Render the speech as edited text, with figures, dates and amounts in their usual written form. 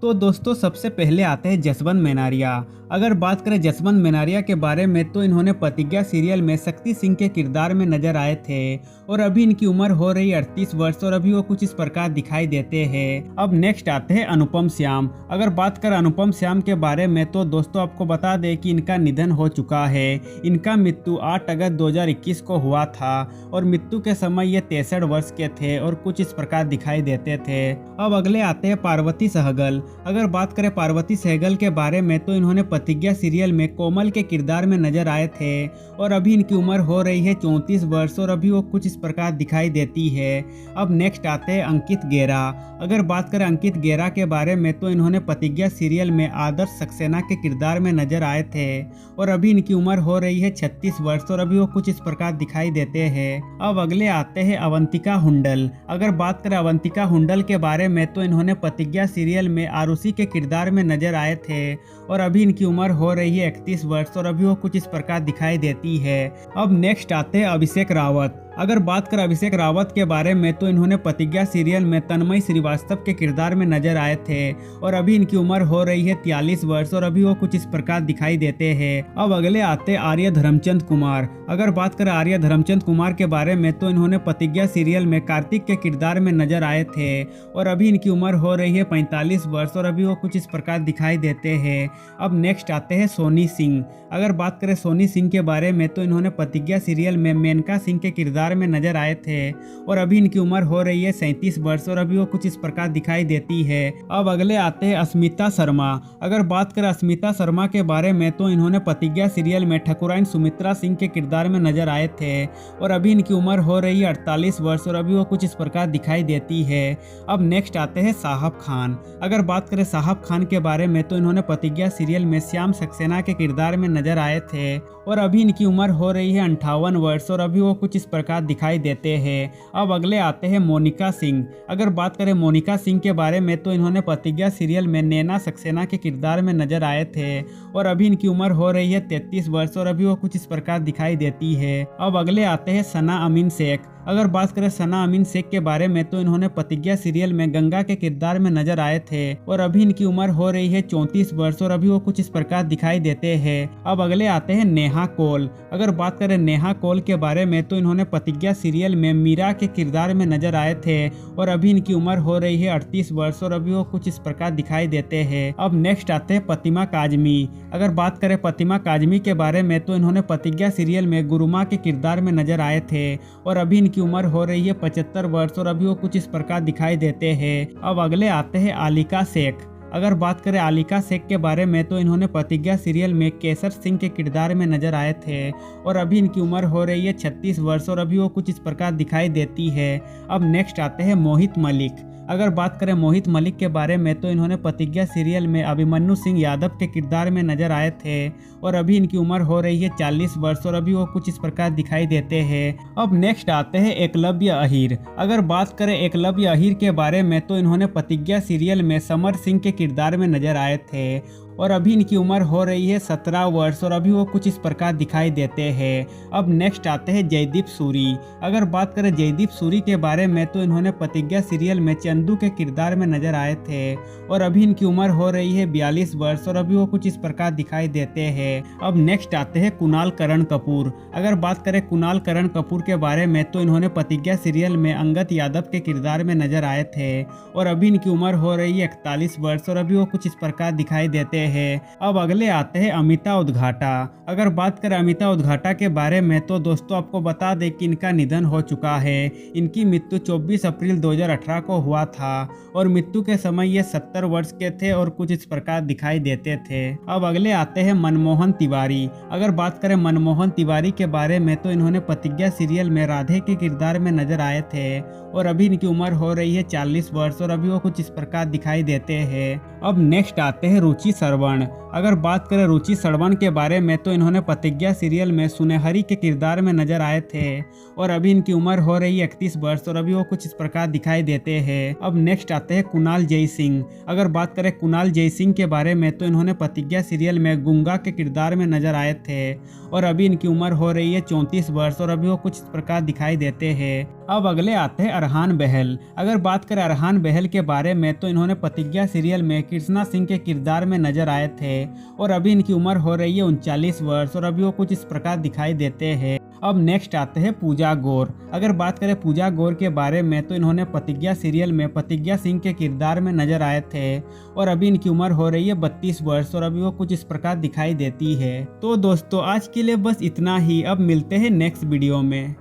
तो दोस्तों सबसे पहले आते हैं जसवंत मेनारिया। अगर बात करें जसवंत मेनारिया के बारे में तो इन्होंने प्रतिज्ञा सीरियल में शक्ति सिंह के किरदार में नजर आए थे और अभी इनकी उम्र हो रही है 38 वर्ष और अभी वो कुछ इस प्रकार दिखाई देते हैं। अब नेक्स्ट आते हैं अनुपम श्याम। अगर बात करें अनुपम श्याम के बारे में तो दोस्तों आपको बता दें कि इनका निधन हो चुका है। इनका मृत्यु 8 अगस्त 2021 को हुआ था और मृत्यु के समय ये 63 वर्ष के थे और कुछ इस प्रकार दिखाई देते थे। अब अगले आते हैं पार्वती सहगल। अगर बात करें पार्वती सहगल के बारे में तो इन्होंने प्रतिज्ञा सीरियल में कोमल के किरदार में नजर आए थे और अभी इनकी उम्र हो रही है 34 वर्ष और अभी वो कुछ इस प्रकार दिखाई देती है। अब नेक्स्ट आते हैं अंकित गेरा। अगर बात करें अंकित गेरा के बारे में तो इन्होंने प्रतिज्ञा सीरियल में आदर्श सक्सेना के किरदार में नजर आए थे और अभी इनकी उम्र हो रही है 36 वर्ष और अभी वो कुछ इस प्रकार दिखाई देते हैं। अब अगले आते हैं अवंतिका हुंडल। अगर बात करें अवंतिका हुंडल के बारे में तो इन्होंने प्रतिज्ञा सीरियल में आरुषि के किरदार में नजर आए थे और अभी इनकी उम्र हो रही है 31 वर्ष और अभी वो कुछ इस प्रकार दिखाई देती है। अब नेक्स्ट आते हैं अभिषेक रावत। अगर बात करें अभिषेक रावत के बारे में तो इन्होंने प्रतिज्ञा सीरियल में तन्मय श्रीवास्तव के किरदार में नजर आए थे और अभी इनकी उम्र हो रही है 43 वर्ष और अभी वो कुछ इस प्रकार दिखाई देते हैं। अब अगले आते हैं आर्य धर्मचंद कुमार। अगर बात करें आर्य धर्मचंद कुमार के बारे में तो इन्होंने प्रतिज्ञा सीरियल में कार्तिक के किरदार में नजर आए थे और अभी इनकी उम्र हो रही है 45 वर्ष और अभी वो कुछ इस प्रकार दिखाई देते हैं। अब नेक्स्ट आते हैं सोनी सिंह। अगर बात करें सोनी सिंह के बारे में तो इन्होंने प्रतिज्ञा सीरियल में मेनका सिंह के किरदार में नजर आए थे और अभी इनकी उम्र हो रही है 37 वर्ष और अभी वो कुछ इस प्रकार दिखाई देती है। अब अगले आते हैं अस्मिता शर्मा। अगर बात करें अस्मिता शर्मा के बारे में तो इन्होंने प्रतिज्ञा सीरियल में ठकुराइन सुमित्रा सिंह के किरदार में नजर आए थे और अभी इनकी उम्र हो रही है 48 वर्ष और अभी वो कुछ इस प्रकार दिखाई देती है। अब नेक्स्ट आते हैं साहब खान। अगर बात करें साहब खान के बारे में तो इन्होंने प्रतिज्ञा सीरियल में श्याम सक्सेना के किरदार में नजर आए थे और अभी इनकी उम्र हो रही है 58 वर्ष और अभी वो कुछ इस प्रकार दिखाई देते हैं। अब अगले आते हैं मोनिका सिंह। अगर बात करें मोनिका सिंह के बारे में तो इन्होंने प्रतिज्ञा सीरियल में नैना सक्सेना के किरदार में नजर आए थे और अभी इनकी उम्र हो रही है 33 वर्ष और अभी वो कुछ इस प्रकार दिखाई देती है। अब अगले आते हैं सना अमीन शेख। अगर बात करें सना अमीन शेख के बारे में तो इन्होंने प्रतिज्ञा सीरियल में गंगा के किरदार में नजर आए थे और अभी इनकी उम्र हो रही है 34 वर्ष और अभी वो कुछ इस प्रकार दिखाई देते हैं। अब अगले आते हैं नेहा कौल। अगर बात करें नेहा कौल के बारे में तो इन्होंने प्रतिज्ञा सीरियल में मीरा के किरदार में नजर आए थे और अभी इनकी उम्र हो रही है 38 वर्ष और अभी वो कुछ इस प्रकार दिखाई देते हैं। अब नेक्स्ट आते हैं प्रतिमा काजमी। अगर बात करें प्रतिमा काजमी के बारे में तो इन्होंने प्रतिज्ञा सीरियल में गुरुमा के किरदार में नजर आए थे और अभी की उम्र हो रही है 75 वर्ष और अभी वो कुछ इस प्रकार दिखाई देते हैं। अब अगले आते हैं आलिका शेख। अगर बात करें आलिका शेख के बारे में तो इन्होंने प्रतिज्ञा सीरियल में केसर सिंह के किरदार में नजर आए थे और अभी इनकी उम्र हो रही है 36 वर्ष और अभी वो कुछ इस प्रकार दिखाई देती है। अब नेक्स्ट आते हैं मोहित मलिक। अगर बात करें मोहित मलिक के बारे में तो इन्होंने प्रतिज्ञा सीरियल में अभिमन्यु सिंह यादव के किरदार में नजर आए थे और अभी इनकी उम्र हो रही है 40 वर्ष और अभी वो कुछ इस प्रकार दिखाई देते हैं। अब नेक्स्ट आते हैं एकलव्य अहीर। अगर बात करें एकलव्य अहीर के बारे में तो इन्होंने प्रतिज्ञा सीरियल में समर सिंह के किरदार में नजर आए थे और अभी इनकी उम्र हो रही है 17 वर्ष और अभी वो कुछ इस प्रकार दिखाई देते हैं। अब नेक्स्ट आते हैं जयदीप सूरी। अगर बात करें जयदीप सूरी के बारे में तो इन्होंने प्रतिज्ञा सीरियल में चंदू के किरदार में नजर आए थे और अभी इनकी उम्र हो रही है 42 वर्ष और अभी वो कुछ इस प्रकार दिखाई देते हैं। अब नेक्स्ट आते हैं कुणाल करण कपूर। अगर बात करें कुणाल करण कपूर के बारे में तो इन्होंने प्रतिज्ञा सीरियल में अंगद यादव के किरदार में नजर आए थे और अभी इनकी उम्र हो रही है 41 वर्ष और अभी वो कुछ इस प्रकार दिखाई देते हैं। अब अगले आते हैं अमिता उद्घाटा। अगर बात करें अमिता उद्घाटा के बारे में तो दोस्तों आपको बता दें कि इनका निधन हो चुका है। इनकी मृत्यु 24 अप्रैल 2018 को हुआ था और मृत्यु के समय ये 70 वर्ष के थे और कुछ इस प्रकार दिखाई देते थे। अब अगले आते हैं मनमोहन तिवारी। अगर बात करें मनमोहन तिवारी के बारे में तो इन्होंने प्रतिज्ञा सीरियल में राधे के किरदार में नजर आए थे और अभी इनकी उम्र हो रही है 40 वर्ष और अभी वो कुछ इस प्रकार दिखाई देते हैं। अब नेक्स्ट आते हैं रुचि श्रवण। अगर बात करें रुचि सड़वन के बारे में तो इन्होंने प्रतिज्ञा सीरियल में सुनहरी के किरदार में नजर आए थे और अभी इनकी उम्र हो रही है 31 वर्ष और अभी वो कुछ इस प्रकार दिखाई देते हैं। अब नेक्स्ट आते हैं कुणाल जय सिंह। अगर बात करें कुणाल जय सिंह के बारे में तो इन्होंने प्रतिज्ञा सीरियल में गुंगा के किरदार में नजर आए थे और अभी इनकी उम्र हो रही है 34 वर्ष और अभी वो कुछ इस प्रकार दिखाई देते हैं। अब अगले आते हैं अरहान बहल। अगर बात करें अरहान बहल के बारे में तो इन्होंने प्रतिज्ञा सीरियल में कृष्णा सिंह के किरदार में नजर आए थे और अभी इनकी उम्र हो रही है 39 वर्ष और अभी वो कुछ इस प्रकार दिखाई देते हैं। अब नेक्स्ट आते हैं पूजा गौर। अगर बात करें पूजा गौर के बारे में तो इन्होंने प्रतिज्ञा सीरियल में प्रतिज्ञा सिंह के किरदार में नजर आए थे और अभी इनकी उम्र हो रही है 32 वर्ष और अभी वो कुछ इस प्रकार दिखाई देती है। तो दोस्तों आज के लिए बस इतना ही। अब मिलते हैं नेक्स्ट वीडियो में।